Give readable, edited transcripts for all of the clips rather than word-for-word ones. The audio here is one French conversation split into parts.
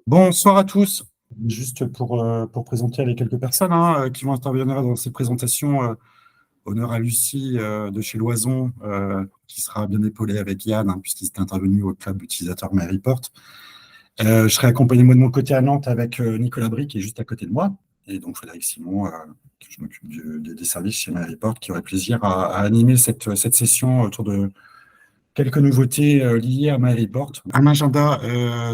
Bonsoir à tous. Juste pour présenter les quelques personnes qui vont intervenir dans cette présentation, honneur à Lucie de chez Loison, qui sera bien épaulée avec Yann, puisqu'il est intervenu au club utilisateur MyReport. Je serai accompagné moi de mon côté à Nantes avec Nicolas Brie, qui est juste à côté de moi, et donc Frédéric Simon, que je m'occupe des services chez MyReport, qui aurait plaisir à animer cette session autour de quelques nouveautés liées à MyReport. Un agenda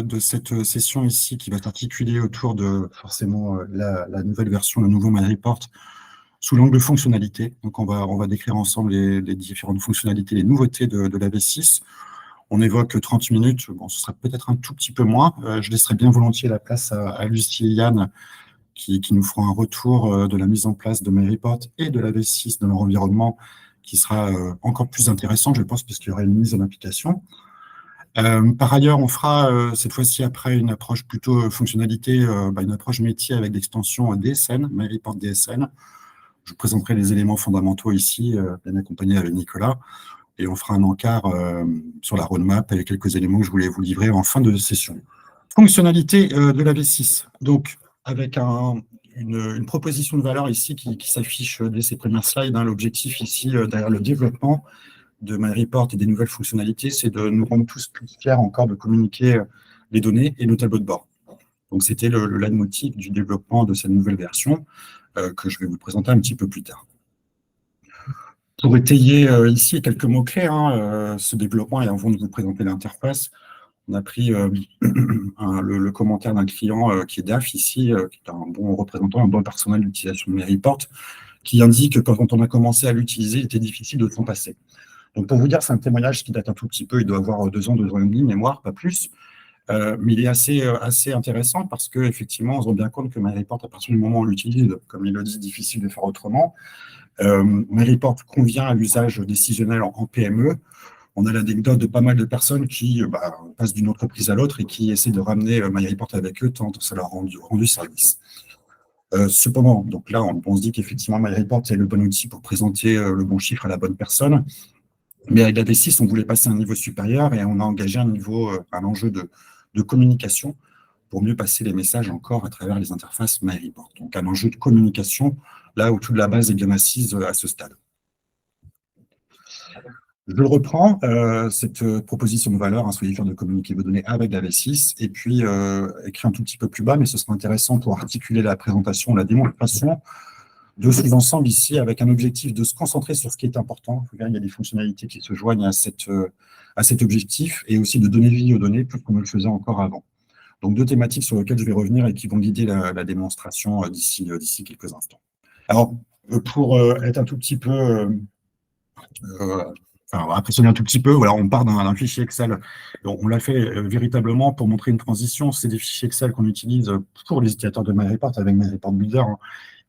de cette session ici qui va s'articuler autour de forcément la nouvelle version, le nouveau MyReport, sous l'angle fonctionnalité. Donc on va décrire ensemble les différentes fonctionnalités, les nouveautés de la V6. On évoque 30 minutes, bon, ce sera peut-être un tout petit peu moins. Je laisserai bien volontiers la place à Lucie et Yann qui nous feront un retour de la mise en place de MyReport et de la V6 dans leur environnement, qui sera encore plus intéressant, je pense, parce qu'il y aura une mise en application. Par ailleurs, on fera cette fois-ci, après une approche plutôt fonctionnalité, une approche métier avec l'extension DSN, MyReport DSN. Je vous présenterai les éléments fondamentaux ici, bien accompagné avec Nicolas, et on fera un encart sur la roadmap avec quelques éléments que je voulais vous livrer en fin de session. Fonctionnalité de la V6, donc avec une proposition de valeur ici qui s'affiche dès ces premières slides. L'objectif ici, derrière le développement de MyReport et des nouvelles fonctionnalités, c'est de nous rendre tous plus fiers encore de communiquer les données et nos tableaux de bord. Donc, c'était le leitmotiv du développement de cette nouvelle version que je vais vous présenter un petit peu plus tard. Pour étayer ici quelques mots-clés, ce développement, et avant de vous présenter l'interface, on a pris le commentaire d'un client qui est DAF ici, qui est un bon représentant, un bon personnel d'utilisation de MyReport, qui indique que quand on a commencé à l'utiliser, il était difficile de s'en passer. Donc pour vous dire, c'est un témoignage qui date un tout petit peu, il doit avoir 2 ans et demi, mémoire, pas plus, mais il est assez intéressant parce qu'effectivement, on se rend bien compte que MyReport, à partir du moment où on l'utilise, comme il le dit, difficile de faire autrement. MyReport convient à l'usage décisionnel en PME. On a l'anecdote de pas mal de personnes qui passent d'une entreprise à l'autre et qui essaient de ramener MyReport avec eux tant ça leur a rendu service. Cependant, donc là, on se dit qu'effectivement, MyReport est le bon outil pour présenter le bon chiffre à la bonne personne. Mais avec la V6, on voulait passer à un niveau supérieur et on a engagé un enjeu de communication pour mieux passer les messages encore à travers les interfaces MyReport. Donc, un enjeu de communication, là où toute la base est bien assise à ce stade. Je le reprends, cette proposition de valeur, soyez fiers de communiquer vos données avec la V6, et puis écrit un tout petit peu plus bas, mais ce sera intéressant pour articuler la présentation, la démonstration de ce ensemble ici, avec un objectif de se concentrer sur ce qui est important. Il y a des fonctionnalités qui se joignent à cet objectif, et aussi de donner vie aux données, plus qu'on ne le faisait encore avant. Donc 2 thématiques sur lesquelles je vais revenir et qui vont guider la démonstration d'ici quelques instants. Alors, pour être un tout petit peu... impressionner un tout petit peu, voilà, on part d'un fichier Excel. Donc, on l'a fait véritablement pour montrer une transition. C'est des fichiers Excel qu'on utilise pour les utilisateurs de MyReport avec MyReport Builder.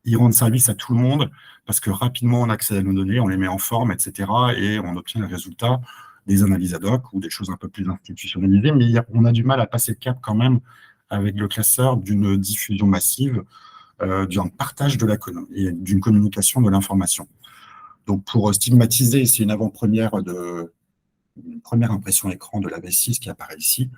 Ils rendent service à tout le monde parce que rapidement, on accède à nos données, on les met en forme, etc. et on obtient le résultat des analyses ad hoc ou des choses un peu plus institutionnalisées. Mais on a du mal à passer le cap quand même avec le classeur d'une diffusion massive, d'un partage de la et d'une communication de l'information. Donc, pour stigmatiser, c'est une avant-première une première impression écran de la V6 qui apparaît ici.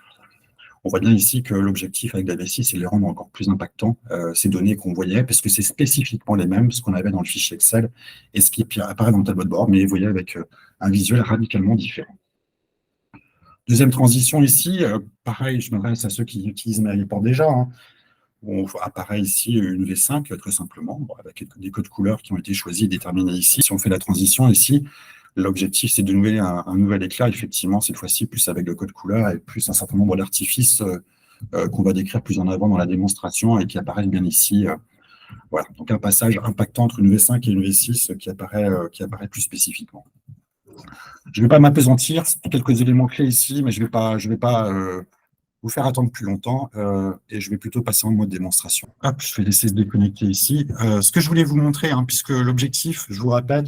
On voit bien ici que l'objectif avec la V6, c'est de les rendre encore plus impactants, ces données qu'on voyait, parce que c'est spécifiquement les mêmes, ce qu'on avait dans le fichier Excel, et ce qui apparaît dans le tableau de bord, mais vous voyez avec un visuel radicalement différent. Deuxième transition ici, pareil, je m'adresse à ceux qui utilisent MyReport déjà. On apparaît ici une V5, très simplement, avec des codes couleurs qui ont été choisis et déterminés ici. Si on fait la transition ici, l'objectif, c'est de nouer un nouvel éclat, effectivement, cette fois-ci, plus avec le code couleur et plus un certain nombre d'artifices qu'on va décrire plus en avant dans la démonstration et qui apparaissent bien ici. Voilà, donc un passage impactant entre une V5 et une V6 qui apparaît plus spécifiquement. Je ne vais pas m'appesantir, c'est quelques éléments clés ici, mais je vais pas vous faire attendre plus longtemps et je vais plutôt passer en mode démonstration. Hop, je vais laisser se déconnecter ici. Ce que je voulais vous montrer, puisque l'objectif, je vous rappelle,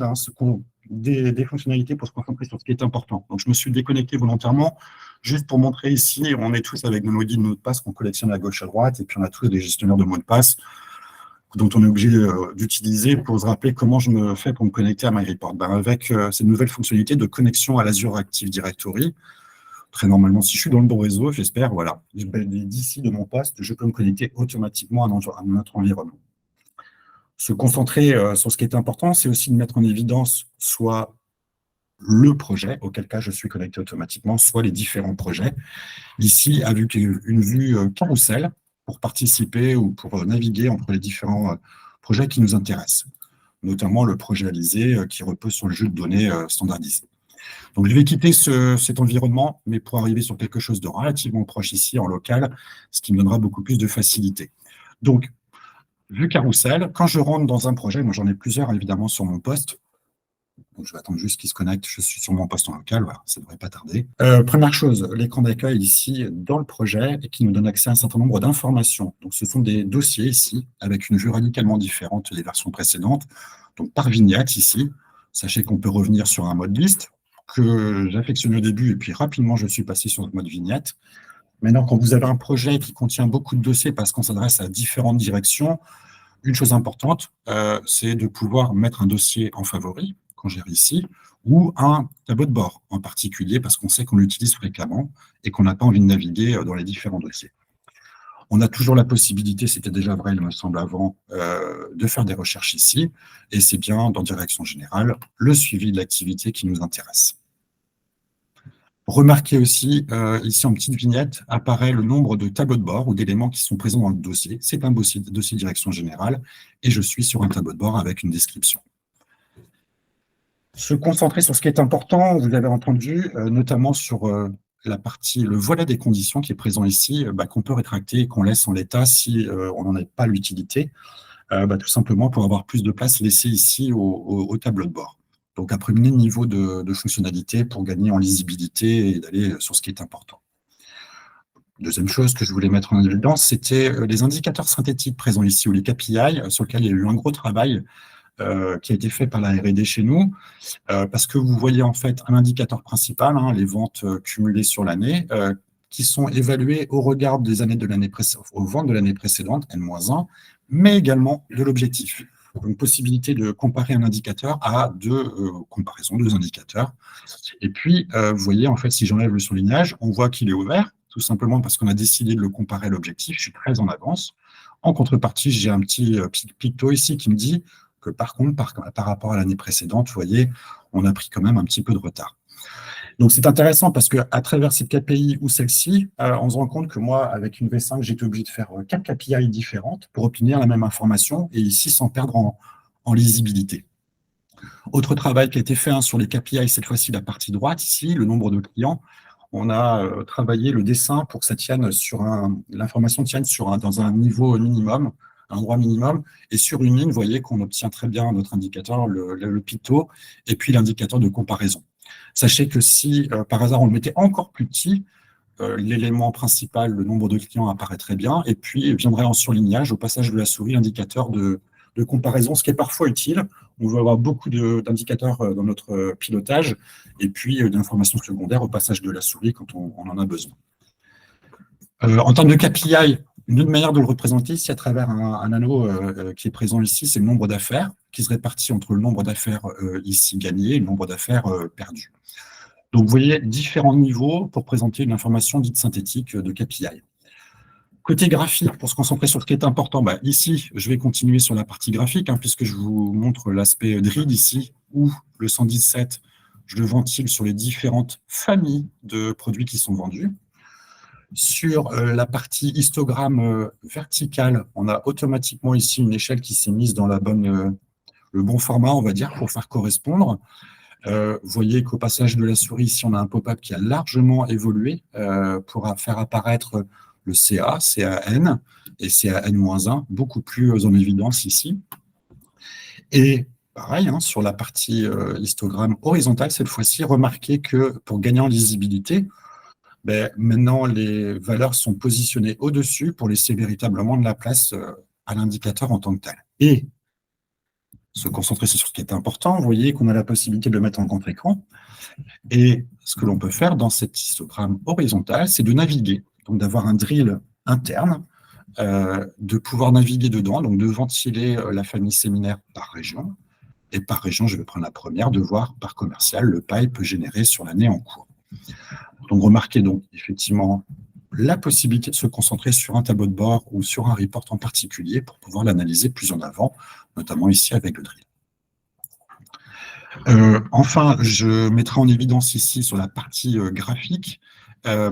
des fonctionnalités pour se concentrer sur ce qui est important. Donc, je me suis déconnecté volontairement juste pour montrer ici, on est tous avec nos modis de mots de passe qu'on collectionne à gauche, à droite, et puis on a tous des gestionnaires de mots de passe dont on est obligé d'utiliser pour se rappeler comment je me fais pour me connecter à MyReport. Avec cette nouvelle fonctionnalité de connexion à l'Azure Active Directory, Très normalement, si je suis dans le bon réseau, j'espère, voilà, d'ici de mon poste, je peux me connecter automatiquement à notre environnement. Se concentrer sur ce qui est important, c'est aussi de mettre en évidence soit le projet, auquel cas je suis connecté automatiquement, soit les différents projets. Ici, avec une vue carrousel pour participer ou pour naviguer entre les différents projets qui nous intéressent, notamment le projet Alizé qui repose sur le jeu de données standardisé. Donc, je vais quitter cet environnement, mais pour arriver sur quelque chose de relativement proche ici, en local, ce qui me donnera beaucoup plus de facilité. Donc, vue carrousel, quand je rentre dans un projet, moi j'en ai plusieurs évidemment sur mon poste, donc je vais attendre juste qu'il se connecte, je suis sur mon poste en local, voilà, ça ne devrait pas tarder. Première chose, l'écran d'accueil ici dans le projet et qui nous donne accès à un certain nombre d'informations. Donc ce sont des dossiers ici, avec une vue radicalement différente des versions précédentes. Donc par vignette ici, sachez qu'on peut revenir sur un mode liste, que j'affectionne au début, et puis rapidement je suis passé sur le mode vignette. Maintenant, quand vous avez un projet qui contient beaucoup de dossiers parce qu'on s'adresse à différentes directions, une chose importante, c'est de pouvoir mettre un dossier en favori, qu'on gère ici, ou un tableau de bord en particulier, parce qu'on sait qu'on l'utilise fréquemment et qu'on n'a pas envie de naviguer dans les différents dossiers. On a toujours la possibilité, c'était déjà vrai, il me semble, avant, de faire des recherches ici, et c'est bien, dans Direction Générale, le suivi de l'activité qui nous intéresse. Remarquez aussi, ici en petite vignette, apparaît le nombre de tableaux de bord ou d'éléments qui sont présents dans le dossier. C'est un dossier Direction Générale et je suis sur un tableau de bord avec une description. Se concentrer sur ce qui est important, vous l'avez entendu, notamment sur la partie, le volet des conditions qui est présent ici, qu'on peut rétracter et qu'on laisse en l'état si on n'en a pas l'utilité, tout simplement pour avoir plus de place laissée ici au tableau de bord. Donc, un premier niveau de fonctionnalité pour gagner en lisibilité et d'aller sur ce qui est important. Deuxième chose que je voulais mettre en évidence, c'était les indicateurs synthétiques présents ici, ou les KPI, sur lesquels il y a eu un gros travail qui a été fait par la R&D chez nous, parce que vous voyez en fait un indicateur principal, les ventes cumulées sur l'année, qui sont évaluées au regard des années de l'année précédente, aux ventes de l'année précédente, N-1, mais également de l'objectif. Donc, possibilité de comparer un indicateur à deux indicateurs. Et puis, vous voyez, en fait, si j'enlève le surlignage, on voit qu'il est ouvert, tout simplement parce qu'on a décidé de le comparer à l'objectif. Je suis très en avance. En contrepartie, j'ai un petit picto ici qui me dit que, par contre, par rapport à l'année précédente, vous voyez, on a pris quand même un petit peu de retard. Donc, c'est intéressant parce qu'à travers cette KPI ou celle-ci, on se rend compte que moi, avec une V5, j'étais obligé de faire 4 KPI différentes pour obtenir la même information et ici, sans perdre en lisibilité. Autre travail qui a été fait sur les KPI, cette fois-ci, la partie droite, ici, le nombre de clients. On a travaillé le dessin pour que ça tienne sur l'information tienne dans un niveau minimum, un droit minimum, et sur une ligne, vous voyez qu'on obtient très bien notre indicateur, le picto, et puis l'indicateur de comparaison. Sachez que si, par hasard, on le mettait encore plus petit, l'élément principal, le nombre de clients apparaît très bien, et puis viendrait en surlignage, au passage de la souris, l'indicateur de comparaison, ce qui est parfois utile. On veut avoir beaucoup d'indicateurs dans notre pilotage, et puis d'informations secondaires au passage de la souris quand on en a besoin. En termes de KPI, une autre manière de le représenter, c'est à travers un anneau qui est présent ici, c'est le nombre d'affaires, qui se répartit entre le nombre d'affaires ici gagnées et le nombre d'affaires perdues. Donc, vous voyez différents niveaux pour présenter une information dite synthétique de KPI. Côté graphique, pour se concentrer sur ce qui est important, ici, je vais continuer sur la partie graphique, puisque je vous montre l'aspect DRID ici, où le 117, je le ventile sur les différentes familles de produits qui sont vendus. Sur la partie histogramme verticale, on a automatiquement ici une échelle qui s'est mise dans le bon format, on va dire, pour faire correspondre. Vous voyez qu'au passage de la souris, ici, on a un pop-up qui a largement évolué pour faire apparaître le CA, CAN et CAN-1, beaucoup plus en évidence ici. Et pareil, sur la partie histogramme horizontale, cette fois-ci, remarquez que pour gagner en lisibilité, maintenant, les valeurs sont positionnées au-dessus pour laisser véritablement de la place à l'indicateur en tant que tel. Et se concentrer sur ce qui est important, vous voyez qu'on a la possibilité de le mettre en grand écran. Et ce que l'on peut faire dans cet histogramme horizontal, c'est de naviguer, donc d'avoir un drill interne, de pouvoir naviguer dedans, donc de ventiler la famille séminaire par région. Et par région, je vais prendre la première, de voir par commercial le pipe généré sur l'année en cours. Donc, remarquez donc effectivement la possibilité de se concentrer sur un tableau de bord ou sur un report en particulier pour pouvoir l'analyser plus en avant, notamment ici avec le drill. Enfin, je mettrai en évidence ici sur la partie graphique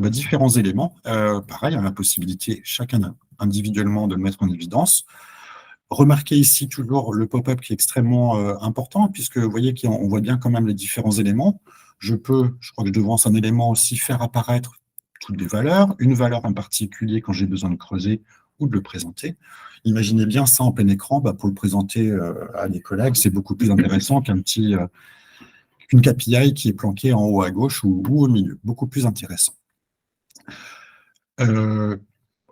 différents éléments. Pareil, on a la possibilité chacun individuellement de le mettre en évidence. Remarquez ici toujours le pop-up qui est extrêmement important, puisque vous voyez qu'on voit bien quand même les différents éléments. Je crois que je devance un élément aussi, faire apparaître toutes les valeurs, une valeur en particulier quand j'ai besoin de creuser ou de le présenter. Imaginez bien ça en plein écran, pour le présenter à des collègues, c'est beaucoup plus intéressant qu'une KPI qui est planquée en haut à gauche ou au milieu, beaucoup plus intéressant.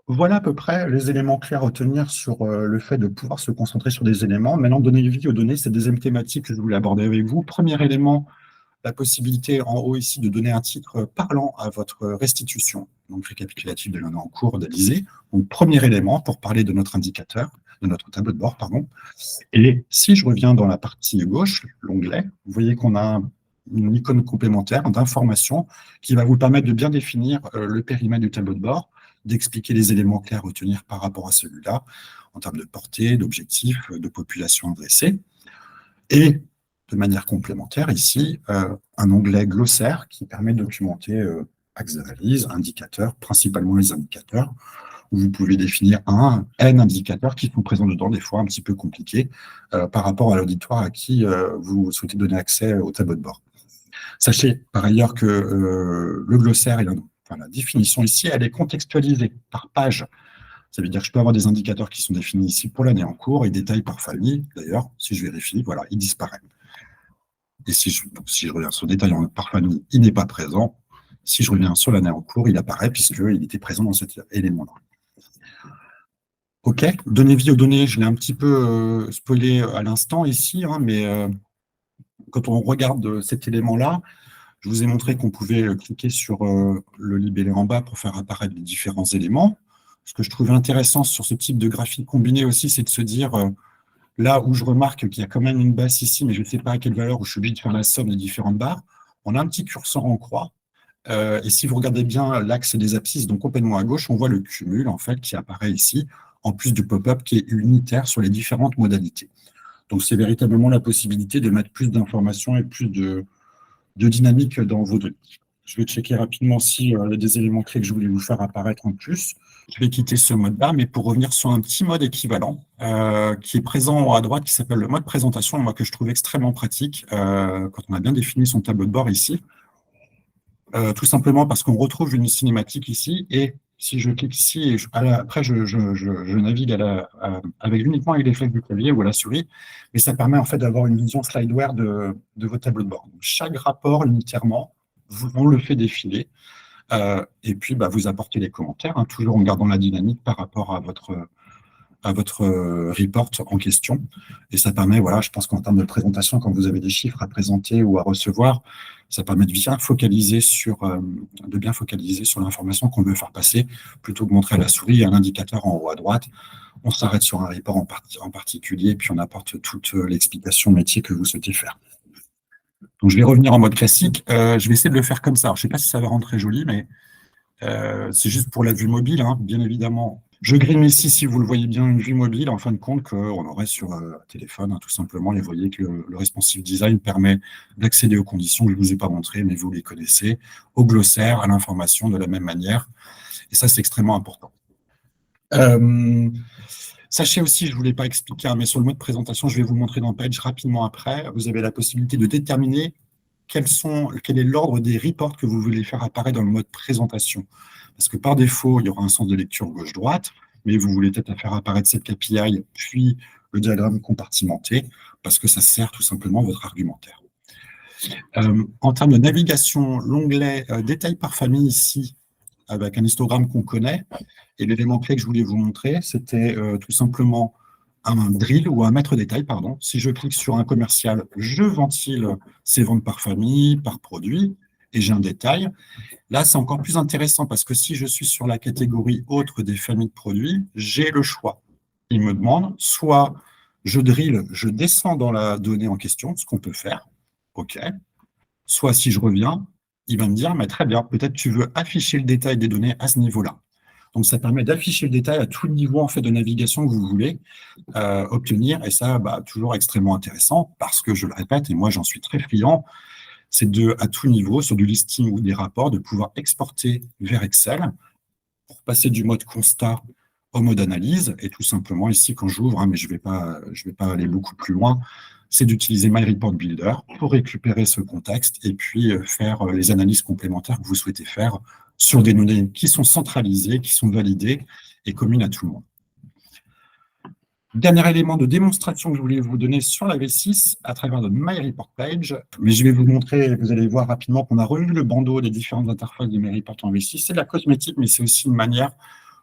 Voilà à peu près les éléments clés à retenir sur le fait de pouvoir se concentrer sur des éléments. Maintenant, donner vie aux données, c'est deuxième thématique que je voulais aborder avec vous. Premier élément, la possibilité en haut ici de donner un titre parlant à votre restitution, donc récapitulatif de l'année en cours d'Alizé. Donc, premier élément pour parler de notre indicateur, de notre tableau de bord, pardon. Et si je reviens dans la partie gauche, l'onglet, vous voyez qu'on a une icône complémentaire d'information qui va vous permettre de bien définir le périmètre du tableau de bord, d'expliquer les éléments clés à retenir par rapport à celui-là, en termes de portée, d'objectifs, de population adressée. Et de manière complémentaire, ici, un onglet glossaire qui permet de documenter axes d'analyse, indicateurs, principalement les indicateurs, où vous pouvez définir N indicateurs qui sont présents dedans, des fois un petit peu compliqués, par rapport à l'auditoire à qui vous souhaitez donner accès au tableau de bord. Sachez par ailleurs que le glossaire et la définition ici, elle est contextualisée par page. Ça veut dire que je peux avoir des indicateurs qui sont définis ici pour l'année en cours et détails par famille. D'ailleurs, si je vérifie, voilà, il disparaît. Et si je reviens sur détail par famille, il n'est pas présent. Si je reviens sur l'année en cours, il apparaît puisqu'il était présent dans cet élément-là. OK, donner vie aux données, je l'ai un petit peu spoilé à l'instant ici, mais quand on regarde cet élément-là, je vous ai montré qu'on pouvait cliquer sur le libellé en bas pour faire apparaître les différents éléments. Ce que je trouvais intéressant sur ce type de graphique combiné aussi, c'est de se dire, là où je remarque qu'il y a quand même une base ici, mais je ne sais pas à quelle valeur, où je suis obligé de faire la somme des différentes barres, on a un petit curseur en croix. Et si vous regardez bien l'axe des abscisses, donc complètement à gauche, on voit le cumul en fait qui apparaît ici, en plus du pop-up qui est unitaire sur les différentes modalités. Donc c'est véritablement la possibilité de mettre plus d'informations et plus de dynamique dans vos données. Je vais checker rapidement s'il y a des éléments clés que je voulais vous faire apparaître en plus. Je vais quitter ce mode-là, mais pour revenir sur un petit mode équivalent qui est présent en haut à droite, qui s'appelle le mode présentation, moi que je trouve extrêmement pratique quand on a bien défini son tableau de bord ici. Tout simplement parce qu'on retrouve une cinématique ici, et si je clique ici, et après je navigue uniquement avec les flèches du clavier ou à la souris, mais ça permet en fait d'avoir une vision slideware de votre tableau de bord. Donc, chaque rapport, unitairement, on le fait défiler, et puis vous apportez les commentaires, toujours en gardant la dynamique par rapport à votre report en question. Et ça permet, voilà, je pense qu'en termes de présentation, quand vous avez des chiffres à présenter ou à recevoir, ça permet de bien focaliser sur l'information qu'on veut faire passer, plutôt que de montrer à la souris un indicateur en haut à droite. On s'arrête sur un report en particulier, puis on apporte toute l'explication métier que vous souhaitez faire. Donc, je vais revenir en mode classique. Je vais essayer de le faire comme ça. Alors, je ne sais pas si ça va rendre très joli, mais c'est juste pour la vue mobile, bien évidemment. Je grime ici, si vous le voyez bien, une vue mobile, en fin de compte, qu'on aurait sur téléphone, tout simplement. Et vous voyez que le responsive design permet d'accéder aux conditions que je ne vous ai pas montrées, mais vous les connaissez, au glossaire, à l'information de la même manière. Et ça, c'est extrêmement important. Sachez aussi, je ne vous l'ai pas expliqué, mais sur le mode présentation, je vais vous montrer dans Page rapidement après. Vous avez la possibilité de déterminer quel est l'ordre des reports que vous voulez faire apparaître dans le mode présentation. Parce que par défaut, il y aura un sens de lecture gauche-droite, mais vous voulez peut-être faire apparaître cette KPI, puis le diagramme compartimenté, parce que ça sert tout simplement votre argumentaire. En termes de navigation, l'onglet détail par famille ici, avec un histogramme qu'on connaît, et l'élément clé que je voulais vous montrer, c'était tout simplement un drill ou un maître détail, pardon. Si je clique sur un commercial, je ventile ses ventes par famille, par produit, et j'ai un détail. Là, c'est encore plus intéressant parce que si je suis sur la catégorie autre des familles de produits, j'ai le choix. Il me demande soit je drill, je descends dans la donnée en question, ce qu'on peut faire, OK. Soit si je reviens, il va me dire, mais très bien, peut-être tu veux afficher le détail des données à ce niveau-là. Donc, ça permet d'afficher le détail à tout niveau en fait, de navigation que vous voulez obtenir. Et ça, toujours extrêmement intéressant parce que, je le répète, et moi j'en suis très friand, c'est à tout niveau, sur du listing ou des rapports, de pouvoir exporter vers Excel pour passer du mode constat au mode analyse. Et tout simplement, ici, quand j'ouvre, mais je vais pas aller beaucoup plus loin, c'est d'utiliser My Report Builder pour récupérer ce contexte et puis faire les analyses complémentaires que vous souhaitez faire sur des données qui sont centralisées, qui sont validées et communes à tout le monde. Dernier élément de démonstration que je voulais vous donner sur la V6 à travers de My Report Page, mais je vais vous montrer, vous allez voir rapidement qu'on a revu le bandeau des différentes interfaces de My Report en V6. C'est de la cosmétique, mais c'est aussi une manière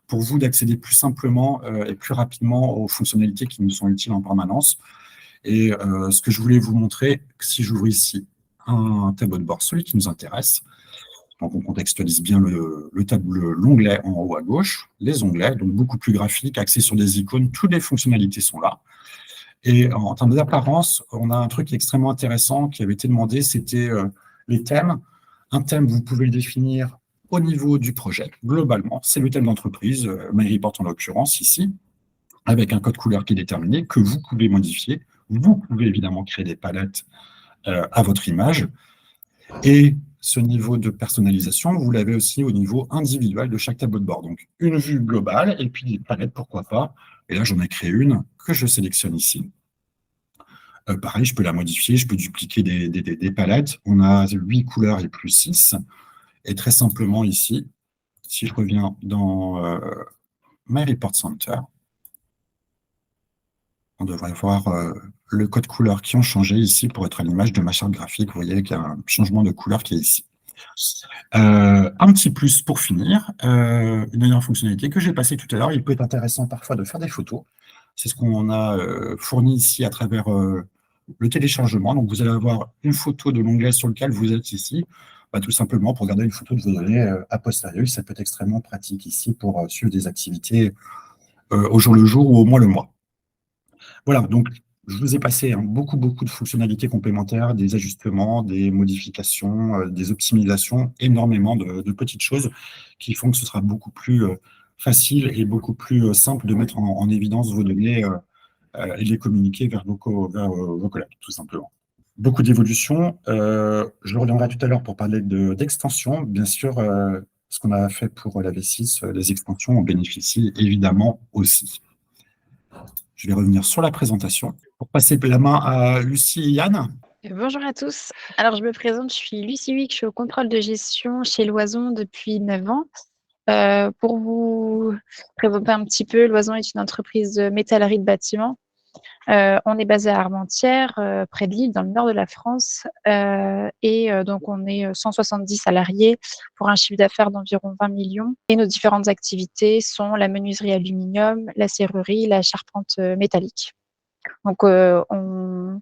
pour vous d'accéder plus simplement et plus rapidement aux fonctionnalités qui nous sont utiles en permanence. Et ce que je voulais vous montrer, si j'ouvre ici un tableau de bord, celui qui nous intéresse, donc on contextualise bien l'onglet en haut à gauche, les onglets, donc beaucoup plus graphique, axé sur des icônes, toutes les fonctionnalités sont là. Et en termes d'apparence, on a un truc extrêmement intéressant qui avait été demandé, c'était les thèmes. Un thème, vous pouvez le définir au niveau du projet, globalement. C'est le thème d'entreprise, My Report en l'occurrence ici, avec un code couleur qui est déterminé, que vous pouvez modifier. Vous pouvez évidemment créer des palettes à votre image. Et ce niveau de personnalisation, vous l'avez aussi au niveau individuel de chaque tableau de bord. Donc, une vue globale et puis des palettes, pourquoi pas. Et là, j'en ai créé une que je sélectionne ici. Pareil, je peux la modifier, je peux dupliquer des palettes. On a 8 couleurs et plus 6. Et très simplement ici, si je reviens dans My Report Center, on devrait voir le code couleur qui ont changé ici pour être à l'image de ma charte graphique. Vous voyez qu'il y a un changement de couleur qui est ici. Un petit plus pour finir, une dernière fonctionnalité que j'ai passée tout à l'heure, il peut être intéressant parfois de faire des photos. C'est ce qu'on a fourni ici à travers le téléchargement. Donc, vous allez avoir une photo de l'onglet sur lequel vous êtes ici, tout simplement pour garder une photo de vos données a posteriori. Ça peut être extrêmement pratique ici pour suivre des activités au jour le jour ou au mois le mois. Voilà, donc je vous ai passé beaucoup de fonctionnalités complémentaires, des ajustements, des modifications, des optimisations, énormément de petites choses qui font que ce sera beaucoup plus facile et beaucoup plus simple de mettre en évidence vos données et de les communiquer vers vos collègues, tout simplement. Beaucoup d'évolutions. Je reviendrai tout à l'heure pour parler d'extensions. Bien sûr, ce qu'on a fait pour la V6, les extensions, on bénéficie évidemment aussi. Je vais revenir sur la présentation pour passer la main à Lucie et Yann. Bonjour à tous. Alors, je me présente, je suis Lucie Wick, je suis au contrôle de gestion chez Loison depuis 9 ans. Pour vous présenter un petit peu, Loison est une entreprise de métallerie de bâtiments. On est basé à Armentières, près de Lille, dans le nord de la France. Donc, on est 170 salariés pour un chiffre d'affaires d'environ 20 millions. Et nos différentes activités sont la menuiserie aluminium, la serrurerie, la charpente métallique. Donc, on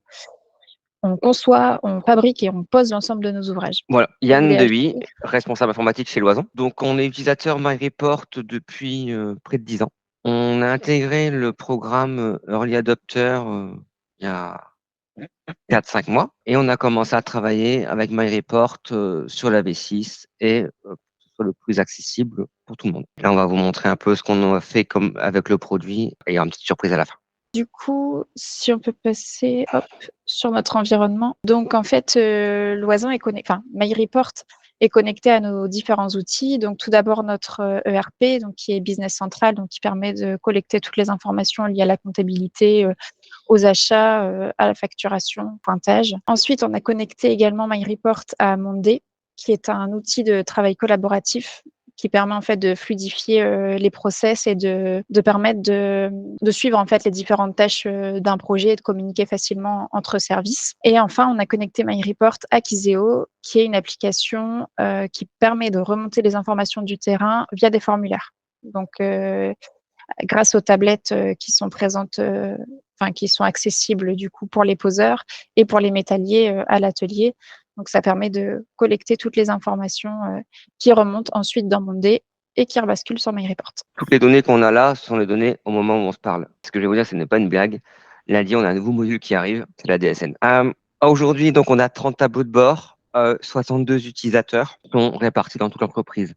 conçoit, on fabrique et on pose l'ensemble de nos ouvrages. Voilà, Yann Dehuy, responsable informatique chez Loison. Donc, on est utilisateur MyReport depuis près de 10 ans. On a intégré le programme Early Adopter il y a 4-5 mois et on a commencé à travailler avec MyReport sur la V6 et pour que ce soit le plus accessible pour tout le monde. Là, on va vous montrer un peu ce qu'on a fait avec le produit et il y aura une petite surprise à la fin. Du coup, si on peut passer sur notre environnement. Donc, en fait, Loison est connecté, MyReport est connecté à nos différents outils. Donc, tout d'abord, notre ERP, donc, qui est Business Central, donc, qui permet de collecter toutes les informations liées à la comptabilité, aux achats, à la facturation, pointage. Ensuite, on a connecté également MyReport à Monday, qui est un outil de travail collaboratif qui permet en fait de fluidifier les process et de permettre de suivre en fait les différentes tâches d'un projet et de communiquer facilement entre services. Et enfin, on a connecté MyReport à Kizeo, qui est une application qui permet de remonter les informations du terrain via des formulaires. Donc, grâce aux tablettes qui sont présentes, qui sont accessibles du coup pour les poseurs et pour les métalliers à l'atelier. Donc, ça permet de collecter toutes les informations qui remontent ensuite dans Monday et qui rebasculent sur MyReport. Toutes les données qu'on a là sont les données au moment où on se parle. Ce que je vais vous dire, ce n'est pas une blague. Lundi, on a un nouveau module qui arrive, c'est la DSN. Aujourd'hui, donc, on a 30 tableaux de bord 62 utilisateurs qui sont répartis dans toute l'entreprise.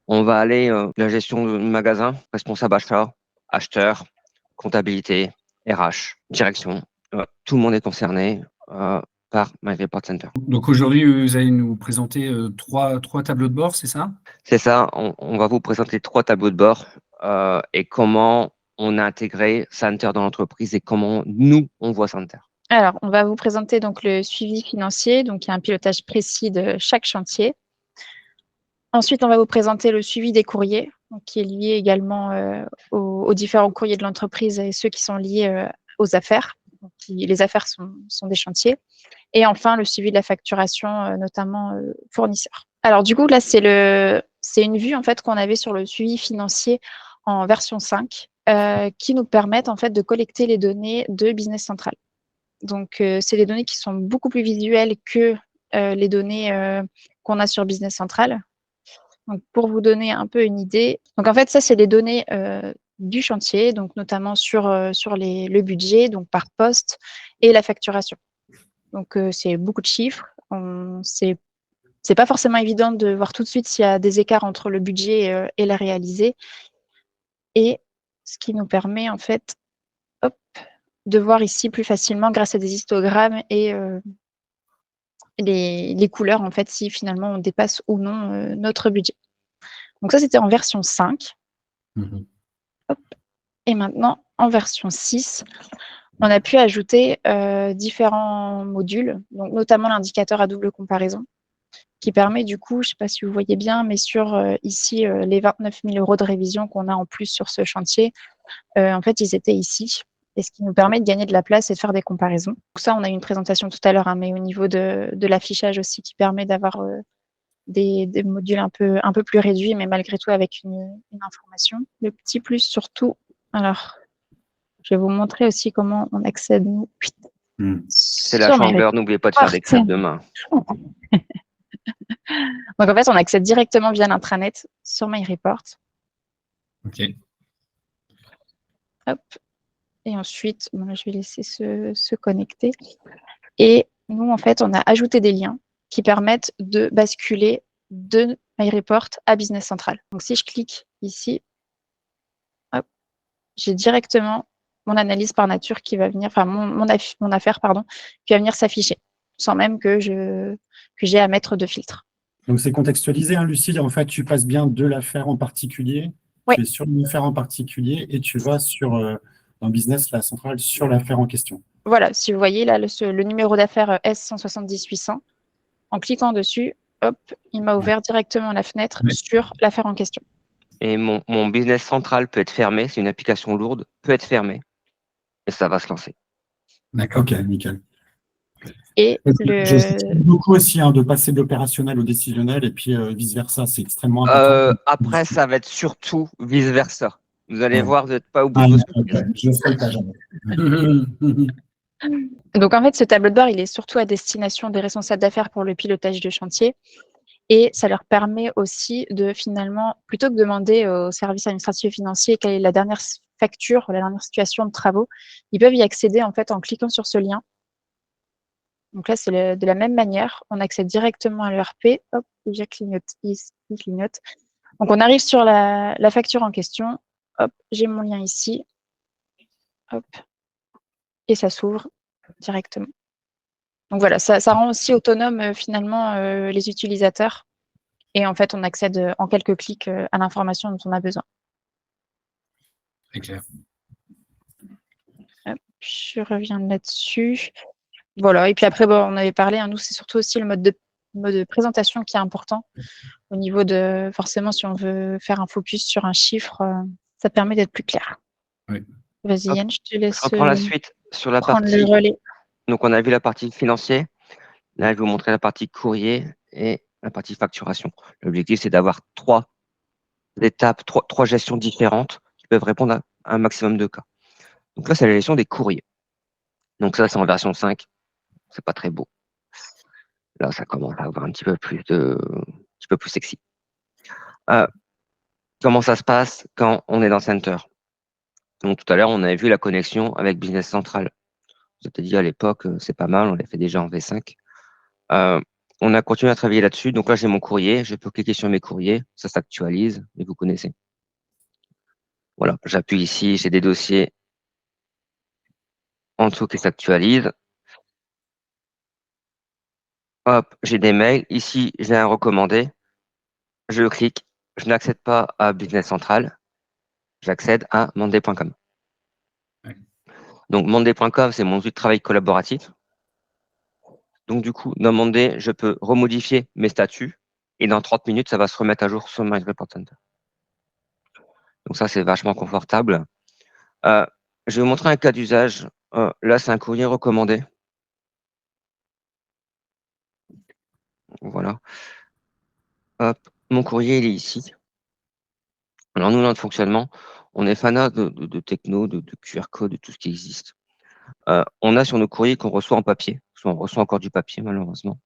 On va aller la gestion de magasin, responsable achat, acheteur, comptabilité, RH, direction. Tout le monde est concerné par My Report Center. Donc aujourd'hui, vous allez nous présenter trois tableaux de bord, c'est ça? C'est ça, on va vous présenter 3 tableaux de bord et comment on a intégré Center dans l'entreprise et comment nous, on voit Center. Alors, on va vous présenter donc le suivi financier, donc il y a un pilotage précis de chaque chantier. Ensuite, on va vous présenter le suivi des courriers, donc qui est lié également aux différents courriers de l'entreprise et ceux qui sont liés aux affaires. Donc, les affaires sont des chantiers. Et enfin, le suivi de la facturation, notamment fournisseur. Alors du coup, là, c'est une vue en fait qu'on avait sur le suivi financier en version 5 qui nous permettent en fait de collecter les données de Business Central. Donc, c'est des données qui sont beaucoup plus visuelles que les données qu'on a sur Business Central. Donc, pour vous donner un peu une idée, donc en fait, ça, c'est les données du chantier, donc notamment sur le budget, donc par poste, et la facturation. Donc, c'est beaucoup de chiffres. C'est pas forcément évident de voir tout de suite s'il y a des écarts entre le budget et la réalisée. Et ce qui nous permet, en fait, de voir ici plus facilement grâce à des histogrammes et les couleurs, en fait, si finalement on dépasse ou non notre budget. Donc ça, c'était en version 5. Hop. Et maintenant, en version 6, on a pu ajouter différents modules, donc notamment l'indicateur à double comparaison, qui permet du coup, je ne sais pas si vous voyez bien, mais sur ici, les 29 000 € de révision qu'on a en plus sur ce chantier, en fait, ils étaient ici. Et ce qui nous permet de gagner de la place et de faire des comparaisons. Donc ça, on a eu une présentation tout à l'heure, hein, mais au niveau de l'affichage aussi, qui permet d'avoir des modules un peu plus réduits, mais malgré tout avec une information. Le petit plus surtout, alors, je vais vous montrer aussi comment on accède, nous. C'est la chandeleur, n'oubliez pas de faire des crêpes demain. Donc en fait, on accède directement via l'intranet sur MyReport. Ok. Hop. Et ensuite, bon, là, je vais laisser se connecter. Et nous, en fait, on a ajouté des liens qui permettent de basculer de MyReport à Business Central. Donc, si je clique ici, hop, j'ai directement mon analyse par nature qui va venir, enfin, mon affaire, pardon, qui va venir s'afficher, sans même que j'ai à mettre de filtre. Donc, c'est contextualisé, hein, Lucie. En fait, tu passes bien de l'affaire en particulier. Ouais. Tu es sur une affaire en particulier et tu vas dans Business, la centrale, sur l'affaire en question. Voilà, si vous voyez là le numéro d'affaires S170-800, en cliquant dessus, hop, il m'a ouvert directement la fenêtre sur l'affaire en question. Et mon Business Central peut être fermé, c'est une application lourde, peut être fermée et ça va se lancer. D'accord, ok, nickel. Et J'essaie beaucoup aussi de passer de l'opérationnel au décisionnel et puis vice-versa, c'est extrêmement important. Après, ça va être surtout vice-versa. Vous allez voir, vous n'êtes pas au bout de vos surprises. Je ne ferai pas jamais. Donc, en fait, ce tableau de bord, il est surtout à destination des responsables d'affaires pour le pilotage de chantier. Et ça leur permet aussi de finalement, plutôt que de demander au service administratif et financier quelle est la dernière facture ou la dernière situation de travaux, ils peuvent y accéder en fait en cliquant sur ce lien. Donc là, c'est de la même manière. On accède directement à l'ERP. Hop, déjà clignote ici, clignote. Donc, on arrive sur la facture en question. Hop, j'ai mon lien ici. Hop. Et ça s'ouvre directement. Donc voilà, ça rend aussi autonome finalement les utilisateurs. Et en fait, on accède en quelques clics à l'information dont on a besoin. Très clair. Hop, je reviens là-dessus. Voilà, et puis après, bon, on avait parlé, nous, c'est surtout aussi le mode de présentation qui est important. Au niveau de, forcément, si on veut faire un focus sur un chiffre, ça permet d'être plus clair. Oui. Vas-y, Yann, je te laisse Je reprends la suite sur la prendre partie. le relais. Donc, on a vu la partie financier. Là, je vais vous montrer la partie courrier et la partie facturation. L'objectif, c'est d'avoir 3 étapes, trois gestions différentes qui peuvent répondre à un maximum de cas. Donc là, c'est la gestion des courriers. Donc ça, c'est en version 5. C'est pas très beau. Là, ça commence à avoir un petit peu plus sexy. Comment ça se passe quand on est dans Center? Donc tout à l'heure, on avait vu la connexion avec Business Central. Je t'ai dit à l'époque, c'est pas mal, on l'a fait déjà en V5. on a continué à travailler là-dessus. Donc là, j'ai mon courrier. Je peux cliquer sur mes courriers. Ça s'actualise et vous connaissez. Voilà, j'appuie ici. J'ai des dossiers en dessous qui s'actualisent. Hop, j'ai des mails. Ici, j'ai un recommandé. Je clique. Je n'accède pas à Business Central. J'accède à monday.com. Ouais. Donc, monday.com, c'est mon outil de travail collaboratif. Donc, du coup, dans Monday, je peux remodifier mes statuts et dans 30 minutes, ça va se remettre à jour sur My Report Center. Donc, ça, c'est vachement confortable. Je vais vous montrer un cas d'usage. Là, c'est un courrier recommandé. Voilà. Hop, mon courrier, il est ici. Alors, nous, notre fonctionnement, on est fanat de techno, de QR code, de tout ce qui existe. On a sur nos courriers qu'on reçoit en papier. On reçoit encore du papier, malheureusement.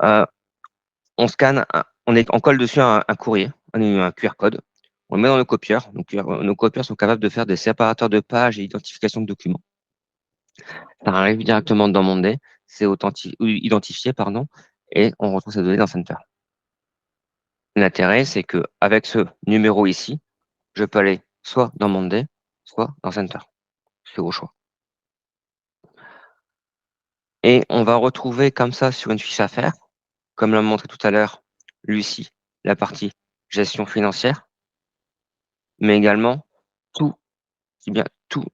On scanne, on colle dessus un courrier, un QR code. On le met dans le copieur. Donc, nos copieurs sont capables de faire des séparateurs de pages et identification de documents. Ça arrive directement dans Monday, c'est identifié, pardon, et on retrouve ces données dans Center. L'intérêt, c'est que avec ce numéro ici, je peux aller soit dans Monday, soit dans Center. C'est au choix. Et on va retrouver comme ça sur une fiche affaires, comme l'a montré tout à l'heure Lucie, la partie gestion financière, mais également tous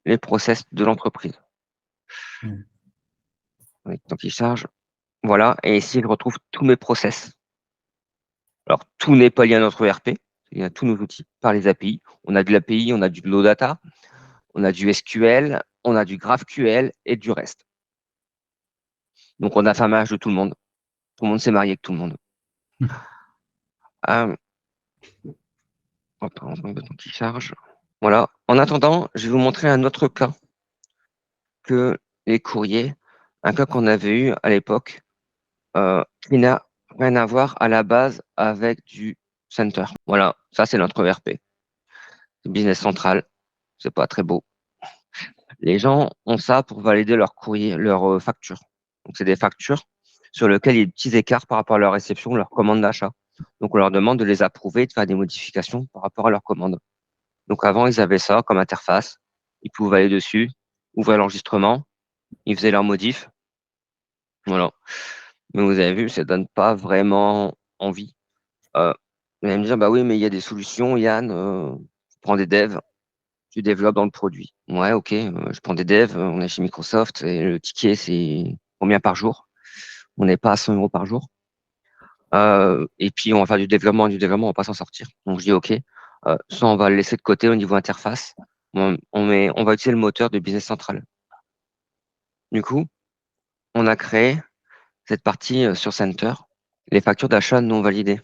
les process de l'entreprise. Donc, il charge. Voilà. Et ici, je retrouve tous mes process. Alors, tout n'est pas lié à notre ERP. Il y a tous nos outils par les API. On a de l'API, on a du Glow Data, on a du SQL, on a du GraphQL et du reste. Donc, on a fait un mariage de tout le monde. Tout le monde s'est marié avec tout le monde. Qui charge. Voilà. En attendant, je vais vous montrer un autre cas que les courriers. Un cas qu'on avait eu à l'époque qui n'a rien à voir à la base avec du Center. Voilà, ça c'est notre ERP. Business Central, c'est pas très beau. Les gens ont ça pour valider leur courrier, leurs factures. Donc c'est des factures sur lesquelles il y a des petits écarts par rapport à leur réception, leur commande d'achat. Donc on leur demande de les approuver, de faire des modifications par rapport à leur commande. Donc avant ils avaient ça comme interface, ils pouvaient aller dessus, ouvrir l'enregistrement, ils faisaient leurs modifs. Voilà. Mais vous avez vu, ça donne pas vraiment envie. Vous allez me dire, bah oui, mais il y a des solutions, Yann, tu prends des devs, tu développes dans le produit. Ouais, ok, je prends des devs, on est chez Microsoft, et le ticket, c'est combien par jour? On n'est pas à 100 euros par jour. Et puis, on va faire du développement, on va pas s'en sortir. Donc, je dis, ok, ça, on va le laisser de côté au niveau interface. On va utiliser le moteur de Business Central. Du coup, on a créé cette partie sur Center, les factures d'achat non validées.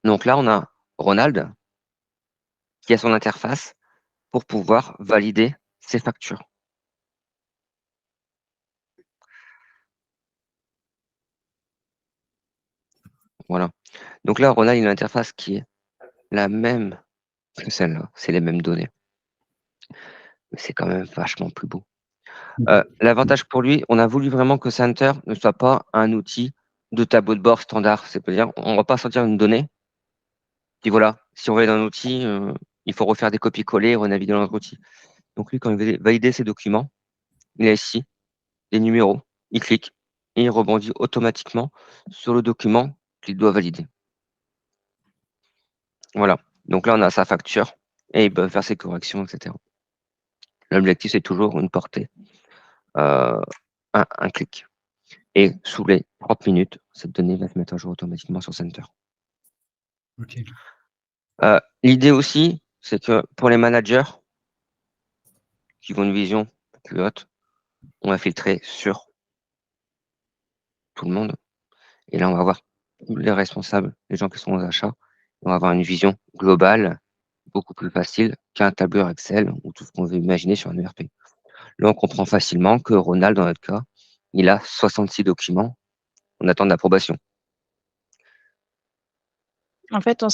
Donc là, on a Ronald qui a son interface pour pouvoir valider ses factures. Voilà. Donc là, Ronald, il a une interface qui est la même que celle-là. C'est les mêmes données. Mais c'est quand même vachement plus beau. L'avantage pour lui, on a voulu vraiment que Center ne soit pas un outil de tableau de bord standard. C'est-à-dire, on ne va pas sortir une donnée. Puis voilà, si on veut dans un outil, il faut refaire des copier-coller, renaviguer dans notre outil. Donc lui, quand il veut valider ses documents, il a ici des numéros. Il clique et il rebondit automatiquement sur le document qu'il doit valider. Voilà. Donc là, on a sa facture et il peut faire ses corrections, etc. L'objectif, c'est toujours une portée, un clic. Et sous les 30 minutes, cette donnée va se mettre à jour automatiquement sur Center. Ok. L'idée aussi, c'est que pour les managers qui ont une vision plus haute, on va filtrer sur tout le monde. Et là, on va voir tous les responsables, les gens qui sont aux achats. On va avoir une vision globale, beaucoup plus facile qu'un tableur Excel ou tout ce qu'on veut imaginer sur un ERP. Là, on comprend facilement que Ronald, dans notre cas, il a 66 documents en attente d'approbation. En fait, on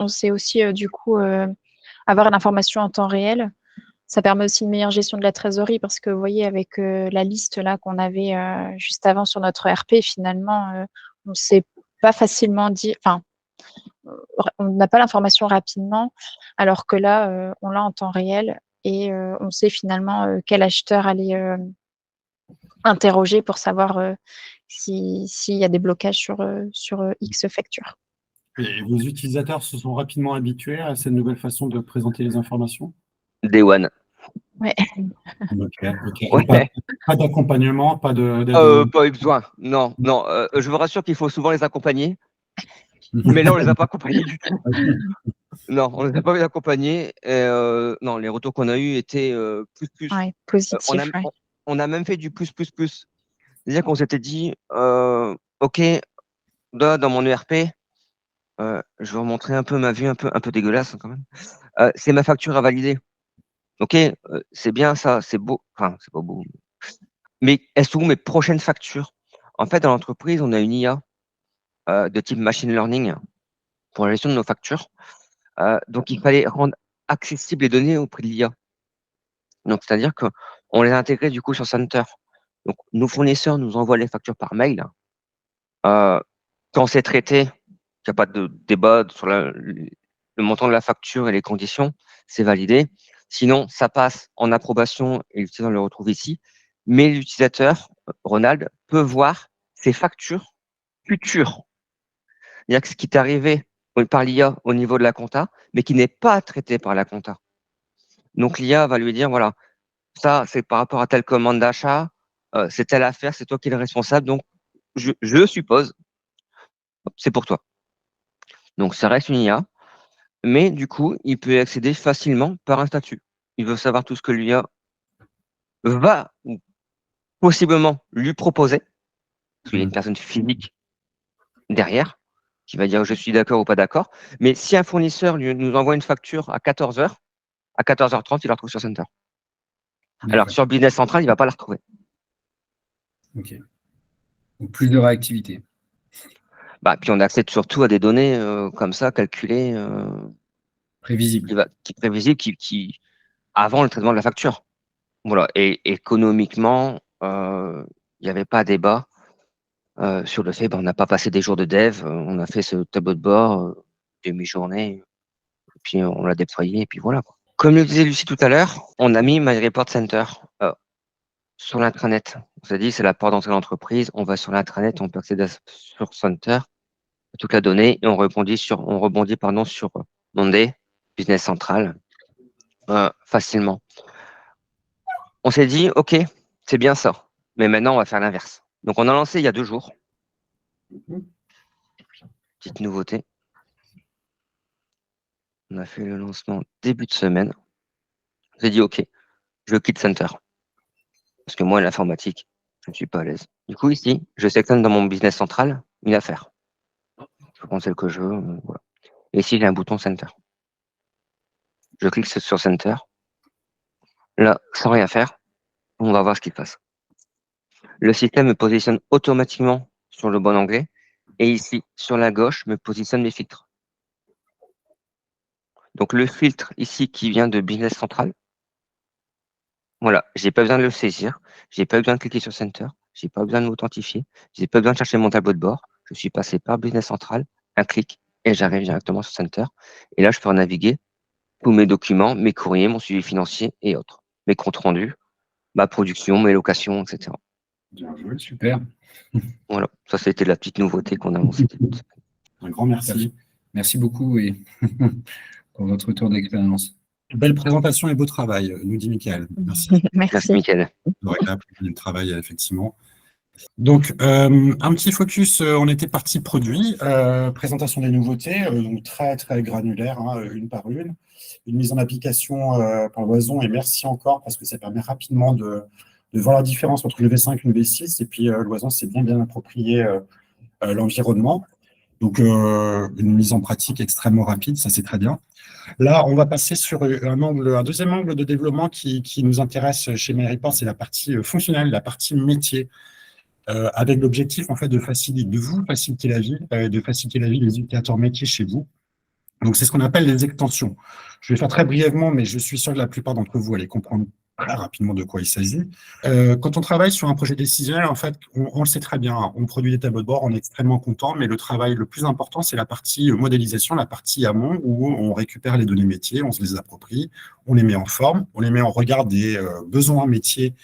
sait aussi, du coup, avoir l'information en temps réel. Ça permet aussi une meilleure gestion de la trésorerie parce que, vous voyez, avec la liste là qu'on avait juste avant sur notre ERP, finalement, on sait pas facilement dire, enfin, on n'a pas l'information rapidement, alors que là, on l'a en temps réel et on sait finalement quel acheteur aller interroger pour savoir s'il y a des blocages sur X facture. Et vos utilisateurs se sont rapidement habitués à cette nouvelle façon de présenter les informations? Day one. Ouais. Ok, ok. Et Ouais. pas d'accompagnement, pas d'aide. Pas eu besoin. Non, non. Je vous rassure qu'il faut souvent les accompagner, mais là, on les a pas accompagnés du tout. Non, on les a pas accompagnés. Et, non, les retours qu'on a eus étaient plus. Ouais, On positif, a, ouais. on a même fait du plus. C'est-à-dire qu'on s'était dit, OK, là, dans mon ERP, je vais vous montrer un peu ma vue un peu dégueulasse, hein, quand même. C'est ma facture à valider. OK, c'est bien ça, c'est beau. Enfin, c'est pas beau. Mais elles sont où mes prochaines factures? En fait, dans l'entreprise, on a une IA de type machine learning pour la gestion de nos factures. Donc, il fallait rendre accessibles les données auprès de l'IA. Donc, c'est-à-dire qu'on les a intégrées du coup sur Center. Donc, nos fournisseurs nous envoient les factures par mail. Quand c'est traité, il n'y a pas de débat sur le montant de la facture et les conditions, c'est validé. Sinon, ça passe en approbation et l'utilisateur le retrouve ici. Mais l'utilisateur, Ronald, peut voir ses factures futures. C'est-à-dire que ce qui est arrivé par l'IA au niveau de la compta, mais qui n'est pas traité par la compta. Donc l'IA va lui dire, voilà, ça c'est par rapport à telle commande d'achat, c'est telle affaire, c'est toi qui es le responsable, donc je suppose, c'est pour toi. Donc ça reste une IA, mais du coup, il peut y accéder facilement par un statut. Il veut savoir tout ce que l'IA va ou possiblement lui proposer, parce qu'il y a une personne physique derrière qui va dire je suis d'accord ou pas d'accord. Mais si un fournisseur nous envoie une facture à 14h, à 14h30, il la retrouve sur Center. Alors sur Business Central, il ne va pas la retrouver. Ok. Donc plus de réactivité. Puis on accède surtout à des données comme ça, calculées, Prévisible. prévisibles, qui avant le traitement de la facture. Voilà. Et économiquement, il n'y avait pas débat sur le fait, on n'a pas passé des jours de dev, on a fait ce tableau de bord, demi-journée, et puis on l'a déployé, et puis voilà, quoi. Comme le disait Lucie tout à l'heure, on a mis My Report Center sur l'intranet. On s'est dit, c'est la porte d'entrée de l'entreprise, on va sur l'intranet, on peut accéder sur Center, toute la donnée, et on rebondit sur Monday, Business Central, facilement. On s'est dit, OK, c'est bien ça, mais maintenant, on va faire l'inverse. Donc, on a lancé il y a 2 jours. Petite nouveauté. On a fait le lancement début de semaine. J'ai dit, OK, je quitte Center. Parce que moi, l'informatique, je ne suis pas à l'aise. Du coup, ici, je sélectionne dans mon business central une affaire. Je prends celle que je veux. Voilà. Et ici, j'ai un bouton Center. Je clique sur Center. Là, sans rien faire, on va voir ce qu'il passe. Le système me positionne automatiquement sur le bon onglet. Et ici, sur la gauche, me positionne mes filtres. Donc, le filtre ici qui vient de Business Central, voilà, j'ai pas besoin de le saisir, j'ai pas besoin de cliquer sur Center, j'ai pas besoin de m'authentifier, j'ai pas besoin de chercher mon tableau de bord. Je suis passé par Business Central, un clic, et j'arrive directement sur Center. Et là, je peux naviguer tous mes documents, mes courriers, mon suivi financier et autres, mes comptes rendus, ma production, mes locations, etc. Bien joué, super. Voilà, ça, c'était la petite nouveauté qu'on a lancée. Un grand merci. Merci beaucoup et pour votre retour d'expérience. Belle présentation et beau travail, nous dit Michael. Merci. Merci, Michael. Le travail, effectivement. Donc, un petit focus, on était partie produit, présentation des nouveautés, donc très, très granulaire, hein, une par une mise en application par Loison, et merci encore parce que ça permet rapidement de voir la différence entre une V5 et une V6, et puis Loison s'est bien approprié l'environnement. Donc, une mise en pratique extrêmement rapide, ça c'est très bien. Là, on va passer sur un deuxième angle de développement qui nous intéresse chez MyReport, c'est la partie fonctionnelle, la partie métier, avec l'objectif en fait de vous faciliter la vie, de faciliter la vie des utilisateurs métiers chez vous. Donc, c'est ce qu'on appelle les extensions. Je vais faire très brièvement, mais je suis sûr que la plupart d'entre vous allez comprendre Voilà rapidement de quoi il s'agit. Quand on travaille sur un projet décisionnel, en fait, on le sait très bien, on produit des tableaux de bord, on est extrêmement content, mais le travail le plus important, c'est la partie modélisation, la partie amont, où on récupère les données métiers, on se les approprie, on les met en forme, on les met en regard des besoins métiers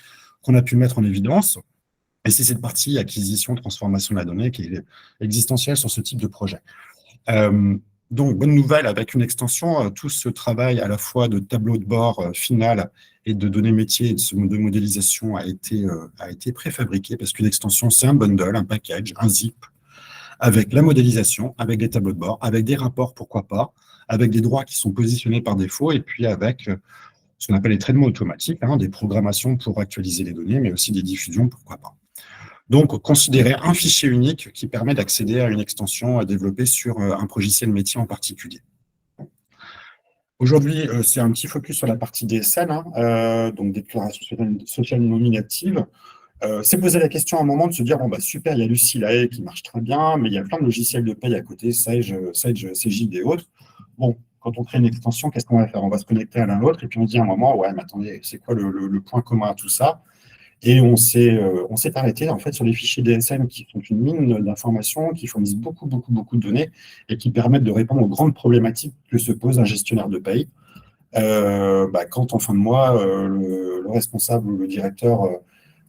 qu'on a pu mettre en évidence. Et c'est cette partie acquisition, transformation de la donnée qui est existentielle sur ce type de projet. Donc, bonne nouvelle, avec une extension, tout ce travail à la fois de tableau de bord final et de données métiers et de modélisation a été préfabriqué parce qu'une extension, c'est un bundle, un package, un zip, avec la modélisation, avec des tableaux de bord, avec des rapports, pourquoi pas, avec des droits qui sont positionnés par défaut et puis avec ce qu'on appelle les traitements automatiques, des programmations pour actualiser les données, mais aussi des diffusions, pourquoi pas. Donc, considérer un fichier unique qui permet d'accéder à une extension développée sur un logiciel métier en particulier. Aujourd'hui, c'est un petit focus sur la partie DSN, donc déclaration sociale nominative. C'est poser la question à un moment de se dire, bon, bah, super, il y a Lucilae qui marche très bien, mais il y a plein de logiciels de paye à côté, Sage, Cegid et autres. Bon, quand on crée une extension, qu'est-ce qu'on va faire? On va se connecter à l'un l'autre et puis on dit à un moment, ouais, mais attendez, c'est quoi le point commun à tout ça? Et on s'est arrêté en fait sur les fichiers DSM qui sont une mine d'informations, qui fournissent beaucoup de données et qui permettent de répondre aux grandes problématiques que se pose un gestionnaire de paye. Quand en fin de mois, le responsable ou le directeur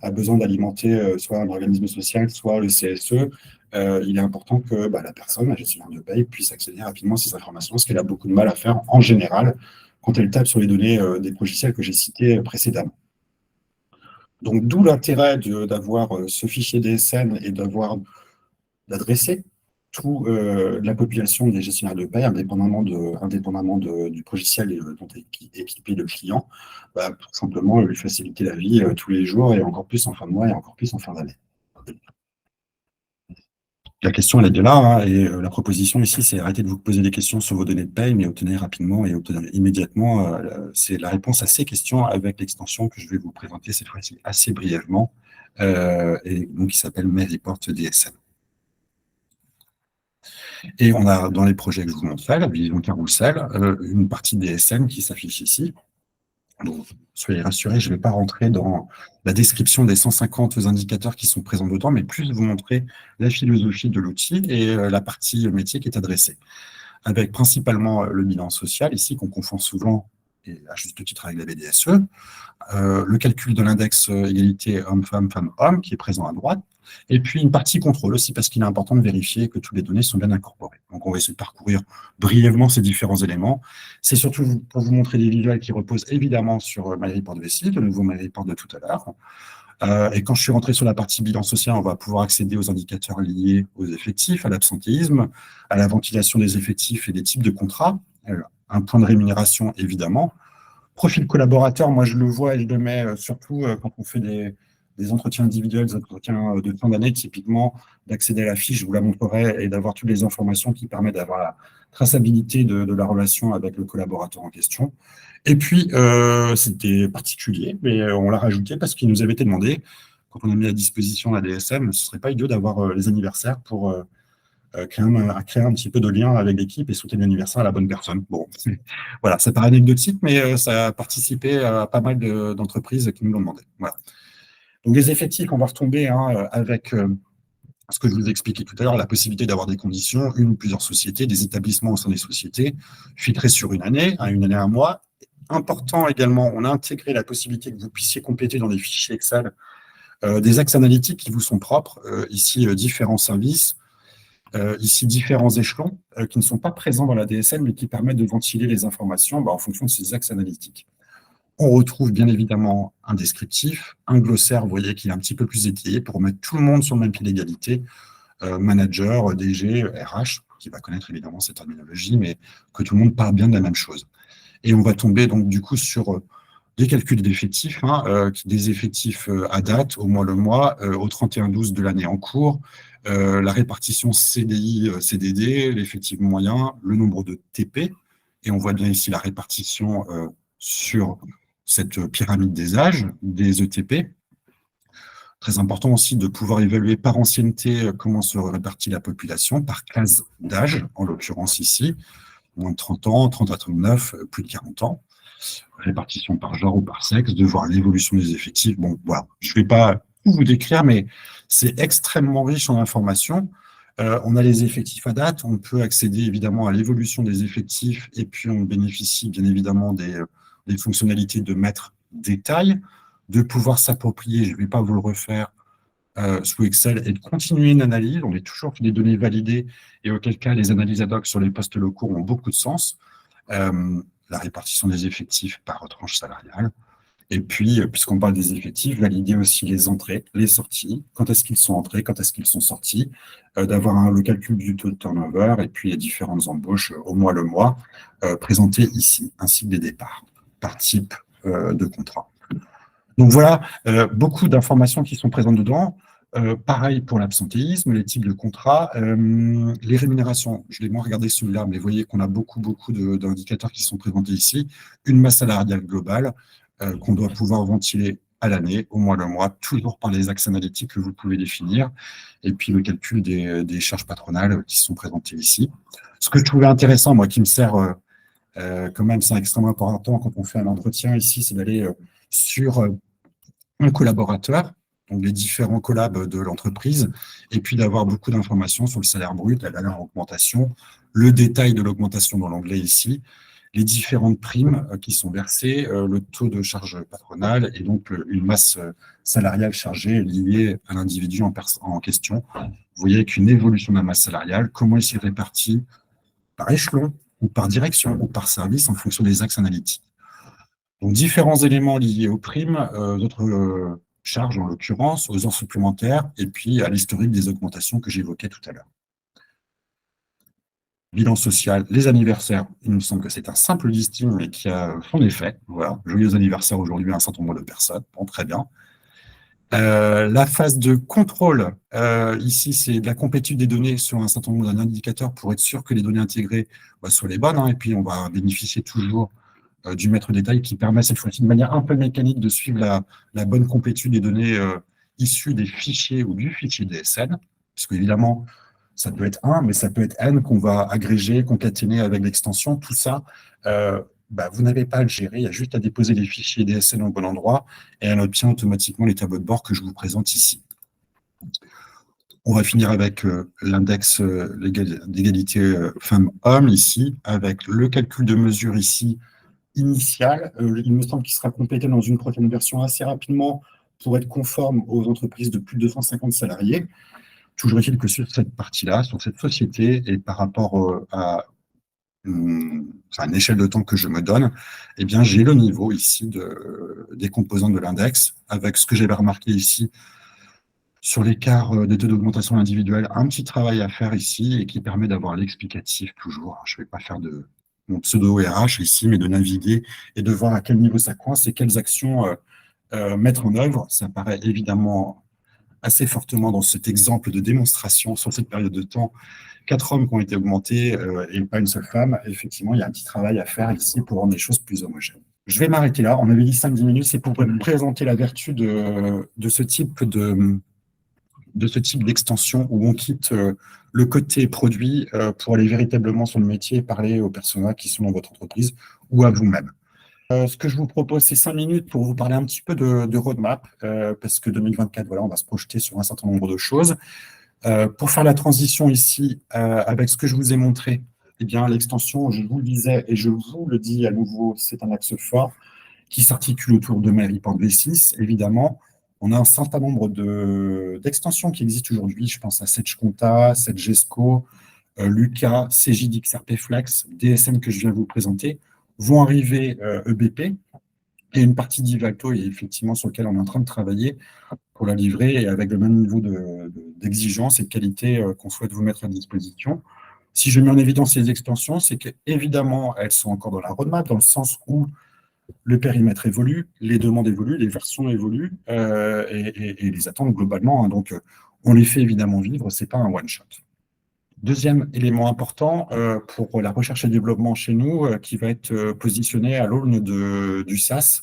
a besoin d'alimenter soit un organisme social, soit le CSE, il est important que la personne, la gestionnaire de paye, puisse accéder rapidement à ces informations, ce qu'elle a beaucoup de mal à faire en général quand elle tape sur les données des logiciels que j'ai cités précédemment. Donc, d'où l'intérêt d'avoir ce fichier DSN et d'adresser toute la population des gestionnaires de paie, indépendamment du logiciel dont est équipé le client, pour simplement lui faciliter la vie tous les jours et encore plus en fin de mois et encore plus en fin d'année. La question, elle est de là, et la proposition ici, c'est arrêter de vous poser des questions sur vos données de paye, mais obtenir rapidement et obtenir immédiatement c'est la réponse à ces questions avec l'extension que je vais vous présenter cette fois-ci assez brièvement, et donc qui s'appelle MyReport DSM. Et on a dans les projets que je vous montrais, la vision carrousel, une partie DSM qui s'affiche ici. Donc, soyez rassurés, je ne vais pas rentrer dans la description des 150 indicateurs qui sont présents dedans, mais plus vous montrer la philosophie de l'outil et la partie métier qui est adressée. Avec principalement le bilan social, ici, qu'on confond souvent, et à juste titre avec la BDSE, le calcul de l'index égalité homme-femme, femme-homme, qui est présent à droite, et puis une partie contrôle aussi, parce qu'il est important de vérifier que toutes les données sont bien incorporées. Donc, on va essayer de parcourir brièvement ces différents éléments. C'est surtout pour vous montrer des visuels qui reposent évidemment sur MyReport VC, le nouveau MyReport de tout à l'heure. Et quand je suis rentré sur la partie bilan social, on va pouvoir accéder aux indicateurs liés aux effectifs, à l'absentéisme, à la ventilation des effectifs et des types de contrats, un point de rémunération évidemment. Profil collaborateur, moi je le vois et je le mets surtout quand on fait des entretiens individuels, des entretiens de fin d'année, typiquement, d'accéder à la fiche, je vous la montrerai, et d'avoir toutes les informations qui permettent d'avoir la traçabilité de la relation avec le collaborateur en question. Et puis, c'était particulier, mais on l'a rajouté parce qu'il nous avait été demandé, quand on a mis à disposition la DSM, ce ne serait pas idiot d'avoir les anniversaires pour créer un petit peu de lien avec l'équipe et souhaiter l'anniversaire à la bonne personne. Bon, voilà, ça paraît anecdotique, mais ça a participé à pas mal d'entreprises qui nous l'ont demandé. Voilà. Donc, les effectifs, on va retomber avec ce que je vous ai expliqué tout à l'heure, la possibilité d'avoir des conditions, une ou plusieurs sociétés, des établissements au sein des sociétés, filtrés sur une année, un mois. Important également, on a intégré la possibilité que vous puissiez compléter dans des fichiers Excel des axes analytiques qui vous sont propres. Ici, différents services, ici, différents échelons qui ne sont pas présents dans la DSN, mais qui permettent de ventiler les informations en fonction de ces axes analytiques. On retrouve bien évidemment un descriptif, un glossaire, vous voyez qu'il est un petit peu plus étayé pour mettre tout le monde sur le même pied d'égalité, manager, DG, RH, qui va connaître évidemment cette terminologie, mais que tout le monde parle bien de la même chose. Et on va tomber donc du coup sur des calculs d'effectifs, des effectifs à date, au mois, au 31/12 de l'année en cours, la répartition CDI, CDD, l'effectif moyen, le nombre de TP, et on voit bien ici la répartition sur cette pyramide des âges, des ETP. Très important aussi de pouvoir évaluer par ancienneté comment se répartit la population, par classe d'âge, en l'occurrence ici, moins de 30 ans, 30 à 39, plus de 40 ans. répartition par genre ou par sexe, de voir l'évolution des effectifs. Bon, voilà, je ne vais pas tout vous décrire, mais c'est extrêmement riche en informations. On a les effectifs à date, on peut accéder évidemment à l'évolution des effectifs et puis on bénéficie bien évidemment des fonctionnalités de mettre détail, de pouvoir s'approprier, je ne vais pas vous le refaire, sous Excel et de continuer une analyse. On est toujours sur des données validées et auquel cas les analyses ad hoc sur les postes locaux ont beaucoup de sens. La répartition des effectifs par tranche salariale. Et puis, puisqu'on parle des effectifs, valider aussi les entrées, les sorties, quand est-ce qu'ils sont entrés, quand est-ce qu'ils sont sortis, d'avoir le calcul du taux de turnover et puis les différentes embauches au mois le mois, présentées ici, ainsi que des départs par type de contrat. Donc voilà, beaucoup d'informations qui sont présentes dedans. Pareil pour l'absentéisme, les types de contrats, les rémunérations. Je l'ai moins regardé celui-là, mais vous voyez qu'on a beaucoup d'indicateurs qui sont présentés ici. Une masse salariale globale qu'on doit pouvoir ventiler à l'année, au mois le mois, toujours par les axes analytiques que vous pouvez définir, et puis le calcul des charges patronales qui sont présentées ici. Ce que je trouvais intéressant, moi, qui me sert quand même, c'est extrêmement important quand on fait un entretien ici, c'est d'aller sur un collaborateur, donc les différents collabs de l'entreprise, et puis d'avoir beaucoup d'informations sur le salaire brut, la dernière augmentation, le détail de l'augmentation dans l'onglet ici, les différentes primes qui sont versées, le taux de charge patronale et donc une masse salariale chargée liée à l'individu en question. Vous voyez qu'une évolution de la masse salariale, comment elle s'est répartie par échelon ou par direction ou par service en fonction des axes analytiques. Donc, différents éléments liés aux primes, d'autres charges en l'occurrence, aux heures supplémentaires, et puis à l'historique des augmentations que j'évoquais tout à l'heure. Bilan social, les anniversaires, il me semble que c'est un simple listing, mais qui a son effet. Voilà, joyeux anniversaire aujourd'hui à un certain nombre de personnes. Bon, très bien. La phase de contrôle, ici, c'est de la complétude des données sur un certain nombre d'indicateurs pour être sûr que les données intégrées soient les bonnes, hein, et puis on va bénéficier toujours du maître détail qui permet cette fois-ci de manière un peu mécanique de suivre la bonne complétude des données issues des fichiers ou du fichier DSN, puisque évidemment, ça peut être un, mais ça peut être n qu'on va agréger, concaténer avec l'extension. Tout ça, vous n'avez pas à le gérer, il y a juste à déposer les fichiers DSN au bon endroit et elle obtient automatiquement les tableaux de bord que je vous présente ici. On va finir avec l'index d'égalité femmes-hommes ici, avec le calcul de mesure ici initial. Il me semble qu'il sera complété dans une prochaine version assez rapidement pour être conforme aux entreprises de plus de 250 salariés. Toujours est-il que sur cette partie-là, sur cette société, et par rapport à une échelle de temps que je me donne, eh bien, j'ai le niveau ici des composantes de l'index, avec ce que j'avais remarqué ici sur l'écart des taux d'augmentation individuelle, un petit travail à faire ici et qui permet d'avoir l'explicatif toujours. Je ne vais pas faire de mon pseudo RH ici, mais de naviguer et de voir à quel niveau ça coince et quelles actions mettre en œuvre. Ça paraît évidemment assez fortement dans cet exemple de démonstration sur cette période de temps. 4 hommes qui ont été augmentés et pas une seule femme. Et effectivement, il y a un petit travail à faire ici pour rendre les choses plus homogènes. Je vais m'arrêter là. On avait dit 5-10 minutes. C'est pour vous présenter la vertu de ce type d'extension où on quitte le côté produit pour aller véritablement sur le métier et parler aux personnes qui sont dans votre entreprise ou à vous-même. Ce que je vous propose, c'est 5 minutes pour vous parler un petit peu de roadmap, parce que 2024, voilà, on va se projeter sur un certain nombre de choses. Pour faire la transition ici, avec ce que je vous ai montré, eh bien, l'extension, je vous le disais et je vous le dis à nouveau, c'est un axe fort qui s'articule autour de MyReport V6, évidemment. On a un certain nombre d'extensions qui existent aujourd'hui. Je pense à SedgeConta, SedgeEsco, Luca, CJDXRP Flex, DSM que je viens de vous présenter. Vont arriver EBP et une partie d'Ivalto, et effectivement sur lequel on est en train de travailler pour la livrer et avec le même niveau d'exigence et de qualité qu'on souhaite vous mettre à disposition. Si je mets en évidence ces extensions, c'est qu'évidemment, elles sont encore dans la roadmap, dans le sens où le périmètre évolue, les demandes évoluent, les versions évoluent et les attentes globalement. Hein, donc, on les fait évidemment vivre, ce n'est pas un one-shot. Deuxième élément important pour la recherche et développement chez nous, qui va être positionné à l'aune du SaaS.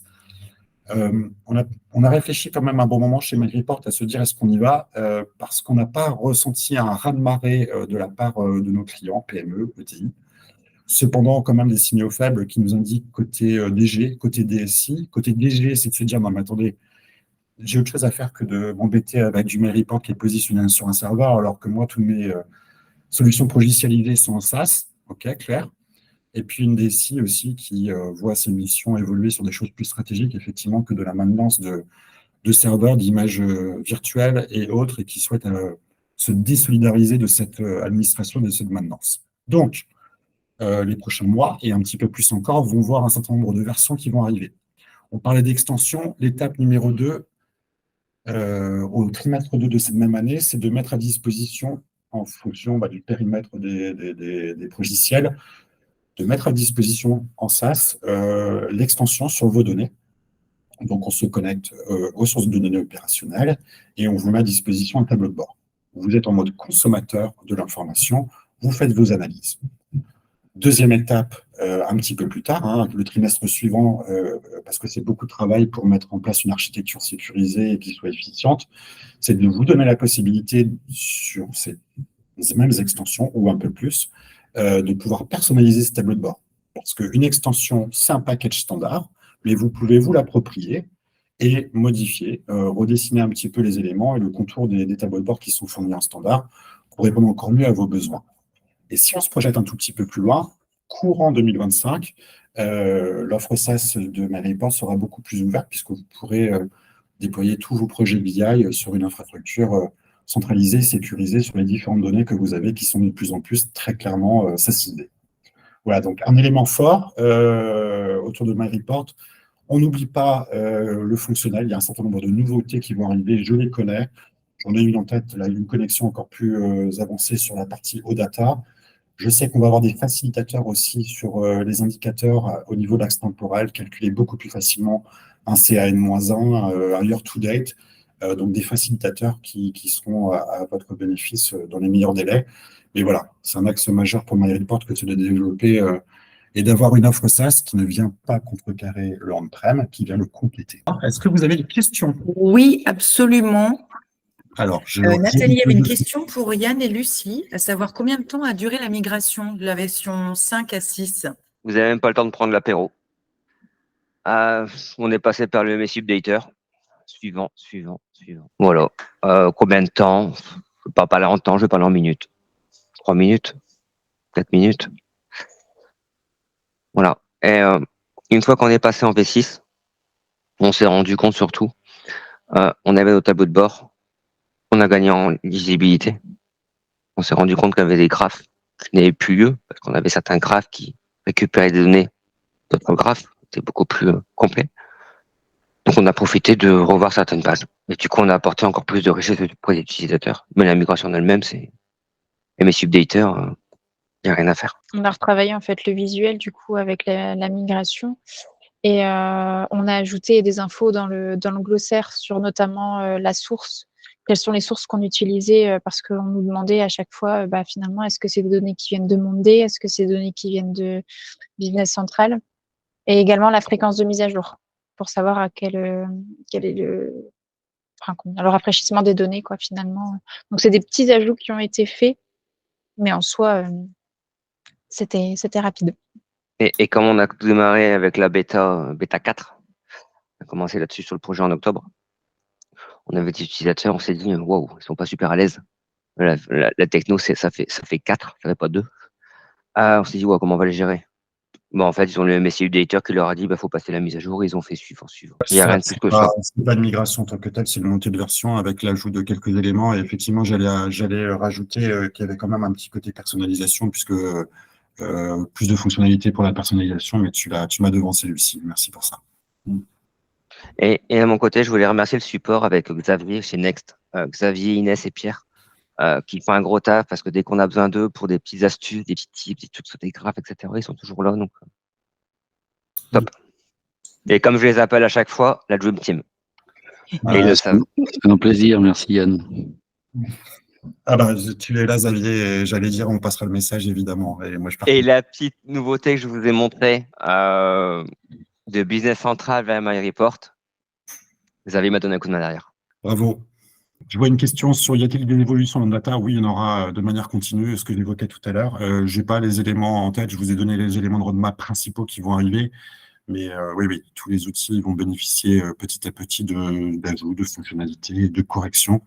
On a réfléchi quand même un bon moment chez MyReport à se dire est-ce qu'on y va, parce qu'on n'a pas ressenti un raz-de-marée de la part de nos clients, PME, ETI, Cependant, quand même des signaux faibles qui nous indiquent côté DG, côté DSI. Côté DG, c'est de se dire, non, mais attendez, j'ai autre chose à faire que de m'embêter avec du mail report qui est positionné sur un serveur, alors que moi, toutes mes solutions logicialisées sont en SaaS. OK, clair. Et puis une DSI aussi qui voit ses missions évoluer sur des choses plus stratégiques, effectivement, que de la maintenance de serveurs, d'images virtuelles et autres, et qui souhaite se désolidariser de cette administration et de cette maintenance. Donc, les prochains mois, et un petit peu plus encore, vont voir un certain nombre de versions qui vont arriver. On parlait d'extension. L'étape numéro 2, au trimestre 2 de cette même année, c'est de mettre à disposition, en fonction du périmètre des logiciels, de mettre à disposition en SaaS l'extension sur vos données. Donc, on se connecte aux sources de données opérationnelles et on vous met à disposition un tableau de bord. Vous êtes en mode consommateur de l'information, vous faites vos analyses. Deuxième étape, un petit peu plus tard, le trimestre suivant, parce que c'est beaucoup de travail pour mettre en place une architecture sécurisée et qui soit efficiente, c'est de vous donner la possibilité, sur ces mêmes extensions ou un peu plus, de pouvoir personnaliser ce tableau de bord. Parce qu'une extension, c'est un package standard, mais vous pouvez vous l'approprier et modifier, redessiner un petit peu les éléments et le contour des tableaux de bord qui sont fournis en standard pour répondre encore mieux à vos besoins. Et si on se projette un tout petit peu plus loin, courant 2025, l'offre SaaS de MyReport sera beaucoup plus ouverte puisque vous pourrez déployer tous vos projets BI sur une infrastructure centralisée, sécurisée sur les différentes données que vous avez qui sont de plus en plus très clairement SaaSisées. Voilà, donc un élément fort autour de MyReport. On n'oublie pas le fonctionnel. Il y a un certain nombre de nouveautés qui vont arriver. Je les connais. J'en ai une en tête, là, une connexion encore plus avancée sur la partie OData. Je sais qu'on va avoir des facilitateurs aussi sur les indicateurs au niveau de l'axe temporel, calculer beaucoup plus facilement un CAN-1, un year to date, donc des facilitateurs qui seront à votre bénéfice dans les meilleurs délais. Mais voilà, c'est un axe majeur pour MyReport que c'est de développer et d'avoir une offre SaaS qui ne vient pas contrecarrer le on-prem, qui vient le compléter. Est-ce que vous avez des questions? Oui, absolument. Alors, Nathalie avait une question pour Yann et Lucie, à savoir combien de temps a duré la migration de la version 5 à 6? Vous n'avez même pas le temps de prendre l'apéro. On est passé par le MSI Updater. Suivant. Voilà. Combien de temps? Je ne vais pas parler en temps, je vais parler en minutes. 3 minutes? 4 minutes? Voilà. Et une fois qu'on est passé en V6, on s'est rendu compte surtout, on avait nos tableaux de bord, on a gagné en lisibilité. On s'est rendu compte qu'il y avait des graphes qui n'avaient plus lieu, parce qu'on avait certains graphes qui récupéraient des données d'autres graphes, c'était beaucoup plus complet. Donc on a profité de revoir certaines bases. Et du coup, on a apporté encore plus de richesse pour les utilisateurs. Mais la migration en elle-même, c'est MSI Updater, il n'y a rien à faire. On a retravaillé en fait le visuel du coup avec la migration et on a ajouté des infos dans le glossaire sur notamment la source. Quelles sont les sources qu'on utilisait parce qu'on nous demandait à chaque fois finalement est-ce que c'est des données qui viennent de Mondé, est-ce que c'est des données qui viennent de Business Central et également la fréquence de mise à jour pour savoir à quel est le rafraîchissement des données quoi finalement. Donc c'est des petits ajouts qui ont été faits, mais en soi c'était rapide. Et comme on a démarré avec la bêta 4, on a commencé là-dessus sur le projet en octobre, on avait des utilisateurs, on s'est dit, waouh, ils sont pas super à l'aise. La techno, ça fait 4, ça fait pas 2. On s'est dit, waouh, comment on va les gérer? En fait, ils ont le MSI Updater qui leur a dit, faut passer la mise à jour, ils ont fait suivant. Il n'y a rien de plus que ça. C'est pas une migration en tant que telle, c'est une montée de version avec l'ajout de quelques éléments. Et effectivement, j'allais rajouter qu'il y avait quand même un petit côté personnalisation, puisque plus de fonctionnalités pour la personnalisation, mais tu m'as devancé, Lucie. Merci pour ça. Et à mon côté, je voulais remercier le support avec Xavier chez Next, Xavier, Inès et Pierre, qui font un gros taf parce que dès qu'on a besoin d'eux pour des petites astuces, des petits tips, des trucs sur des graphes, etc., ils sont toujours là. Donc, top. Et comme je les appelle à chaque fois, la Dream Team. Et ils le savent. C'est un plaisir, merci Yann. Ah bah, tu es là, Xavier, et j'allais dire, on passera le message, évidemment. Et moi, Et la petite nouveauté que je vous ai montrée de Business Central vers MyReport, Xavier m'a donné un coup de main derrière. Bravo. Je vois une question sur y a-t-il des évolutions dans le data? Oui, il y en aura de manière continue, ce que j'évoquais tout à l'heure. Je n'ai pas les éléments en tête, je vous ai donné les éléments de roadmap principaux qui vont arriver, mais oui, tous les outils vont bénéficier petit à petit d'ajouts, de fonctionnalités, de corrections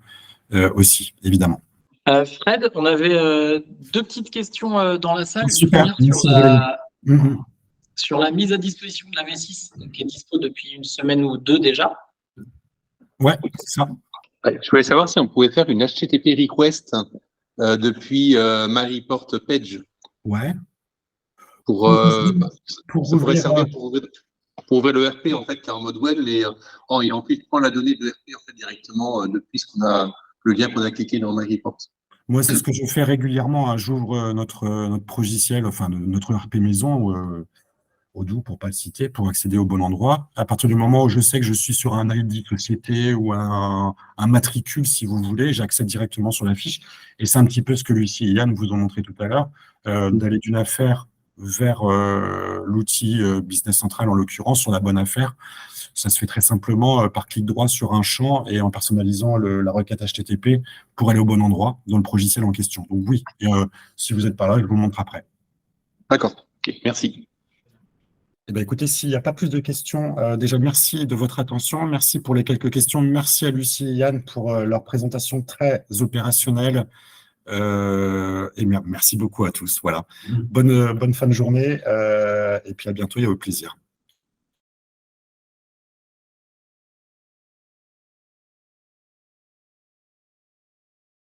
aussi, évidemment. Fred, on avait deux petites questions dans la salle. Une Super, première merci, Valérie. sur la mise à disposition de la V6, qui est dispo depuis une semaine ou deux déjà. Ouais, c'est ça. Je voulais savoir si on pouvait faire une HTTP request depuis MyReport Page. Ouais. Pour Pour ça pourrait ouvrir, servir pour ouvrir le RP en fait, qui est en mode web et ensuite prendre la donnée de RP en fait, directement depuis le lien qu'on a cliqué dans MyReport. Moi, c'est ce que je fais régulièrement, hein. J'ouvre notre progiciel, enfin notre RP maison, Odoo pour pas le citer, pour accéder au bon endroit. À partir du moment où je sais que je suis sur un ID société ou un matricule, si vous voulez, j'accède directement sur la fiche. Et c'est un petit peu ce que Lucie et Yann vous ont montré tout à l'heure, d'aller d'une affaire vers l'outil Business Central, en l'occurrence, sur la bonne affaire. Ça se fait très simplement par clic droit sur un champ et en personnalisant la requête HTTP pour aller au bon endroit dans le progiciel en question. Donc oui, et, si vous n'êtes pas là, je vous montre après. D'accord, ok, merci. Eh bien, écoutez, s'il n'y a pas plus de questions, déjà merci de votre attention, merci pour les quelques questions, merci à Lucie et Yann pour leur présentation très opérationnelle, et merci beaucoup à tous. Voilà. Bonne fin de journée, et puis à bientôt et au plaisir.